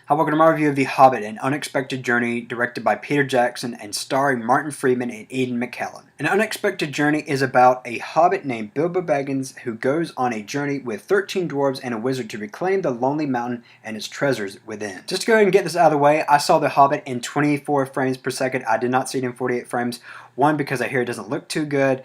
Hi, welcome to my review of The Hobbit, An Unexpected Journey, directed by Peter Jackson and starring Martin Freeman and Ian McKellen. An Unexpected Journey is about a hobbit named Bilbo Baggins who goes on a journey with 13 dwarves and a wizard to reclaim the Lonely Mountain and its treasures within. Just to go ahead and get this out of the way, I saw The Hobbit in 24 frames per second. I did not see it in 48 frames. One, because I hear it doesn't look too good,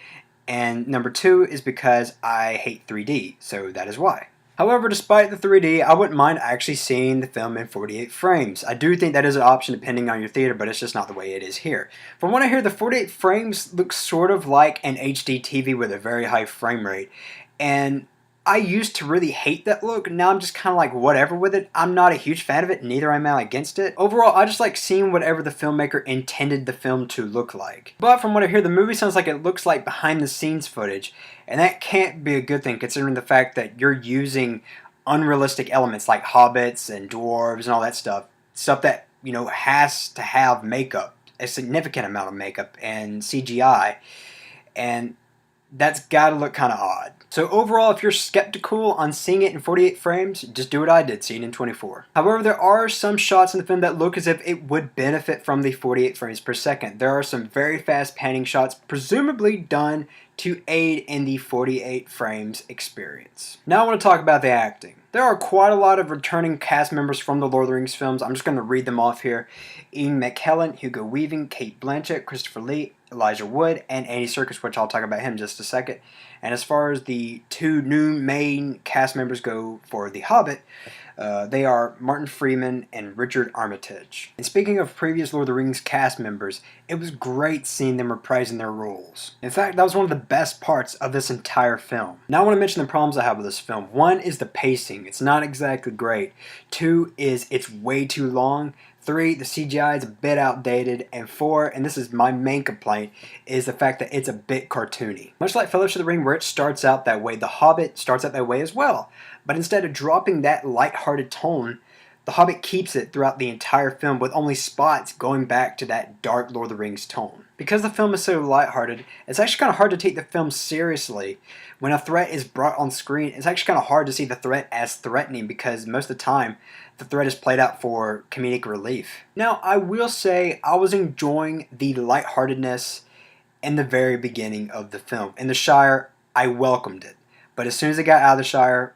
and number two is because I hate 3D, so that is why. However, despite the 3D, I wouldn't mind actually seeing the film in 48 frames. I do think that is an option depending on your theater, but it's just not the way it is here. From what I hear, the 48 frames looks sort of like an HD TV with a very high frame rate. And I used to really hate that look. Now I'm just kind of like whatever with it. I'm not a huge fan of it, neither am I against it. Overall, I just like seeing whatever the filmmaker intended the film to look like. But from what I hear, the movie sounds like it looks like behind the scenes footage. And that can't be a good thing considering the fact that you're using unrealistic elements like hobbits and dwarves and all that stuff. Stuff that, has to have makeup, a significant amount of makeup and CGI. And that's gotta look kind of odd. So overall, if you're skeptical on seeing it in 48 frames, just do what I did, see it in 24. However, there are some shots in the film that look as if it would benefit from the 48 frames per second. There are some very fast panning shots, presumably done to aid in the 48 frames experience. Now I want to talk about the acting. There are quite a lot of returning cast members from the Lord of the Rings films. I'm just going to read them off here. Ian McKellen, Hugo Weaving, Cate Blanchett, Christopher Lee, Elijah Wood, and Andy Serkis, which I'll talk about him in just a second. And as far as the two new main cast members go for The Hobbit, they are Martin Freeman and Richard Armitage. And speaking of previous Lord of the Rings cast members, it was great seeing them reprising their roles. In fact, that was one of the best parts of this entire film. Now I want to mention the problems I have with this film. One is the pacing. It's not exactly great. Two is it's way too long. 3, the CGI is a bit outdated, and 4, and this is my main complaint, is the fact that it's a bit cartoony. Much like Fellowship of the Ring, where it starts out that way, The Hobbit starts out that way as well. But instead of dropping that lighthearted tone, The Hobbit keeps it throughout the entire film with only spots going back to that dark Lord of the Rings tone. Because the film is so lighthearted, it's actually kind of hard to take the film seriously. When a threat is brought on screen, it's actually kind of hard to see the threat as threatening because most of the time, the threat is played out for comedic relief. Now, I will say I was enjoying the lightheartedness in the very beginning of the film. In the Shire, I welcomed it. But as soon as it got out of the Shire,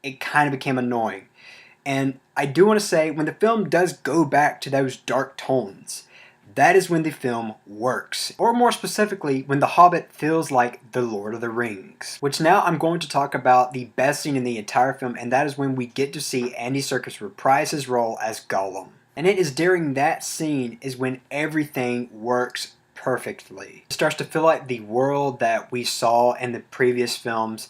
it kind of became annoying. And I do want to say, when the film does go back to those dark tones, that is when the film works. Or more specifically, when The Hobbit feels like The Lord of the Rings. Which now I'm going to talk about the best scene in the entire film, and that is when we get to see Andy Serkis reprise his role as Gollum. And it is during that scene is when everything works perfectly. It starts to feel like the world that we saw in the previous films.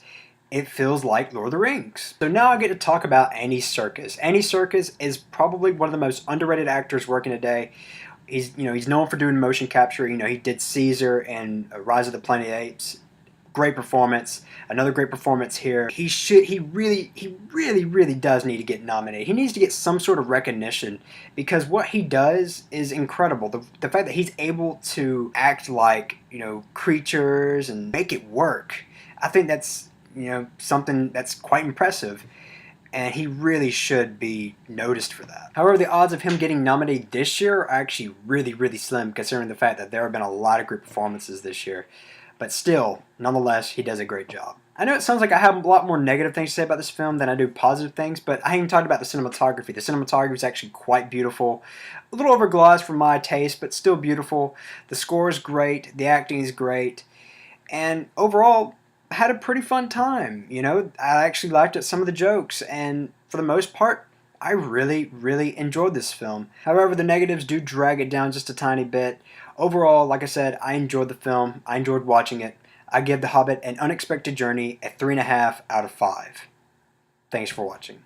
It feels like Lord of the Rings. So now I get to talk about Andy Serkis. Andy Serkis is probably one of the most underrated actors working today. He's known for doing motion capture. He did Caesar and Rise of the Planet of the Apes. Great performance. Another great performance here. He really does need to get nominated. He needs to get some sort of recognition because what he does is incredible. The fact that he's able to act like, creatures and make it work. I think that's, something that's quite impressive. And he really should be noticed for that. However, the odds of him getting nominated this year are actually really slim considering the fact that there have been a lot of great performances this year. But still, nonetheless, he does a great job. I know it sounds like I have a lot more negative things to say about this film than I do positive things, but I haven't talked about the cinematography. The cinematography is actually quite beautiful. A little overglossed for my taste, but still beautiful. The score is great. The acting is great. And overall, I had a pretty fun time. I actually laughed at some of the jokes, and for the most part, I really enjoyed this film. However, the negatives do drag it down just a tiny bit. Overall, like I said, I enjoyed the film. I enjoyed watching it. I give The Hobbit An Unexpected Journey a 3.5 out of 5. Thanks for watching.